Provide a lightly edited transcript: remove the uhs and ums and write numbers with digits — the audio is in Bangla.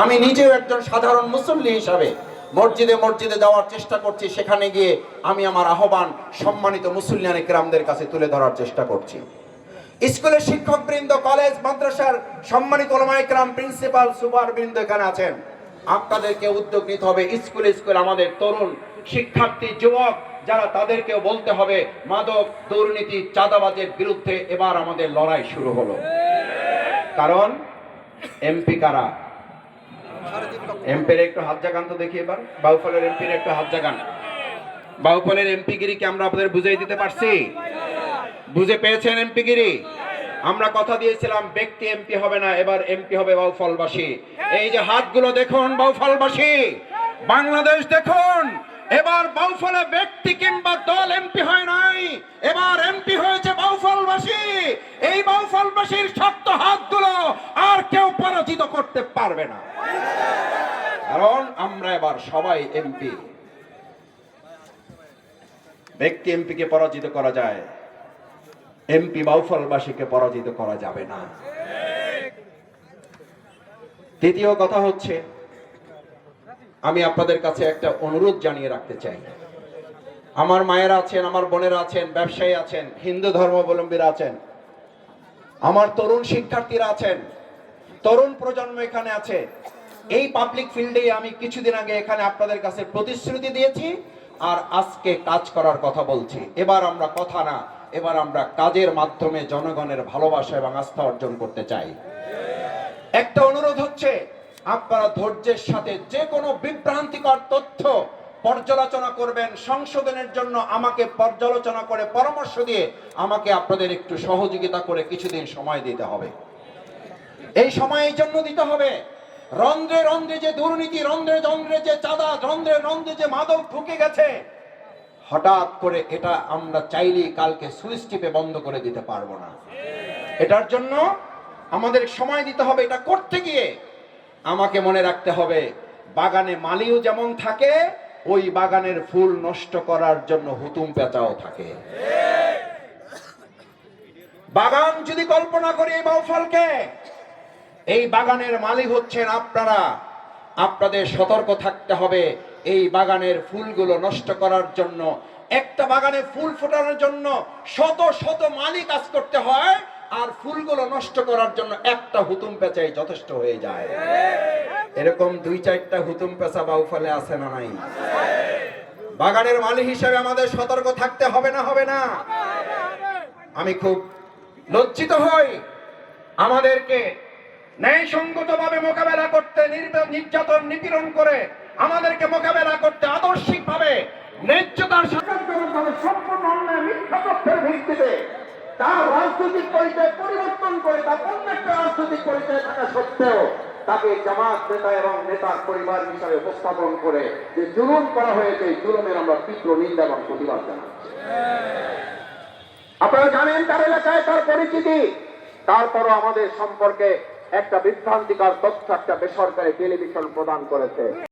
আমি নিজেও একজন সাধারণ মুসল্লি হিসাবে মসজিদে মসজিদে যাওয়ার চেষ্টা করছি, সেখানে গিয়ে আমি আমার আহ্বান সম্মানিত মুসল্লিয়ানে কেরামদের কাছে তুলে ধরার চেষ্টা করছি। স্কুলের শিক্ষকবৃন্দ, কলেজ মাদ্রাসার সম্মানিত ওলামায়ে কেরাম, প্রিন্সিপাল, সুপারবৃন্দ এখানে আছেন। আপনাদেরকে উদ্যোগ নিতে হবে। স্কুলে স্কুলে আমাদের তরুণ শিক্ষার্থী, যুবক যারা, তাদেরকেও বলতে হবে মাদক, দুর্নীতি, চাঁদাবাজের বিরুদ্ধে এবার আমাদের লড়াই শুরু হলো। কারণ এমপি কারা? এমপির একটু হাত জাগান তো দেখি, এবার বাউফলের এমপির একটু হাত জাগান। বাউফলের এমপিগিরি কি আমরা আপনাদের বুঝিয়ে দিতে পারছি? বুঝে পেয়েছেন এমপিগিরি? আমরা কথা দিয়েছিলাম ব্যক্তি এমপি হবে না, এবার এমপি হবে বাউফলবাসী। এই যে হাতগুলো দেখুন, বাউফলবাসী, বাংলাদেশ দেখুন, এবার বাউফলে ব্যক্তি কিংবা দল এমপি হয় নাই, এবার এমপি হয়েছে বাউফলবাসী। এই বাউফলবাসীর শক্ত হাতগুলো আর কেউ পরাজিত করতে পারবে না, কারণ আমরা এবার সবাই এমপি। ব্যক্তি এমপিকে পরাজিত করা যায়, এমপি বাউফলবাসীকে পরাজিত করা যাবে না। দ্বিতীয় কথা হচ্ছে, আমি আপনাদের কাছে একটা অনুরোধ জানিয়ে রাখতে চাই। আমার মায়েরা আছেন, আমার বোনেরা আছেন, ব্যবসায়ী আছেন, হিন্দু ধর্মাবলম্বীরা আছেন, আমার তরুণ শিক্ষার্থীরা আছেন, তরুণ প্রজন্ম এখানে আছে। এই পাবলিক ফিল্ডে আমি কিছুদিন আগে এখানে আপনাদের কাছে প্রতিশ্রুতি দিয়েছি, আর আজকে কাজ করার কথা বলছি। এবার আমরা কথা না, এবার আমরা কাজের মাধ্যমে জনগণের ভালোবাসা এবং আস্থা অর্জন করতে চাই। একটা অনুরোধ হচ্ছে, আপনারা ধৈর্যের সাথে যে কোনো বিভ্রান্তিকর তথ্য পর্যালোচনা করবেন, সংশোধনের জন্য আমাকে পর্যালোচনা করে পরামর্শ দিয়ে আমাকে আপনাদের একটু সহযোগিতা করে কিছুদিন সময় দিতে হবে। এই সময় এই জন্য দিতে হবে, রন্ধ্রে রন্ধ্রে যে দুর্নীতি, রন্ধ্রে রন্ধ্রে যে চাঁদা, রন্ধ্রে রন্ধ্রে যে মাদক ঢুকে গেছে, হঠাৎ করে এটা আমরা চাইলেই কালকে সুইচ টিপে বন্ধ করে দিতে পারবো না। এটার জন্য আমাদের সময় দিতে হবে। এটা করতে গিয়ে আমাকে মনে রাখতে হবে, বাগানে মালিও যেমন থাকে, ওই বাগানের ফুল নষ্ট করার জন্য হুতুম পেঁচাও থাকে। বাগান যদি কল্পনা করি এই বাউফলকে, এই বাগানের মালিক হচ্ছেন আপনারা। আপনাদের সতর্ক থাকতে হবে। এই বাগানের ফুলগুলো নষ্ট করার জন্য, একটা বাগানে ফুল ফোটানোর জন্য শত শত মালি কাজ করতে হয়, আর ফুলগুলো নষ্ট করার জন্য একটা হুতুম পেঁচাই যথেষ্ট হয়ে যায়। এরকম 2-4টা হুতুম পেঁচা বাউফলে আছে না নাই? বাগানের মালিক হিসেবে আমাদের সতর্ক থাকতে হবে না? হবে না? আমি খুব লজ্জিত হই, আমাদেরকে ন্যায়সঙ্গতভাবে মোকাবেলা করতে, নির্যাতন নিপীড়ন করে আমাদেরকে মোকাবেলা করতে আদর্শিকভাবে, ন্যায্যতার সাথে সম্পূর্ণ অন্যায় মিথ্যা তথ্যের ভিত্তিতে তার রাজনৈতিক পরিচয় পরিবর্তন করে, তার অন্য একটা রাজনৈতিক পরিচয় থাকা সত্ত্বেও তাকে জামাত নেতা এবং নেতার পরিবার হিসাবে উপস্থাপন করে যে জুলুম করা হয়েছে, এই জুলুমের আমরা তীব্র নিন্দা এবং প্রতিবাদ জানাচ্ছি। আপনারা জানেন তার এলাকায় তার পরিচিতি, তারপরও আমাদের সম্পর্কে একটা বিভ্রান্তিকর তথ্য একটা বেসরকারি টেলিভিশন প্রদান করেছে।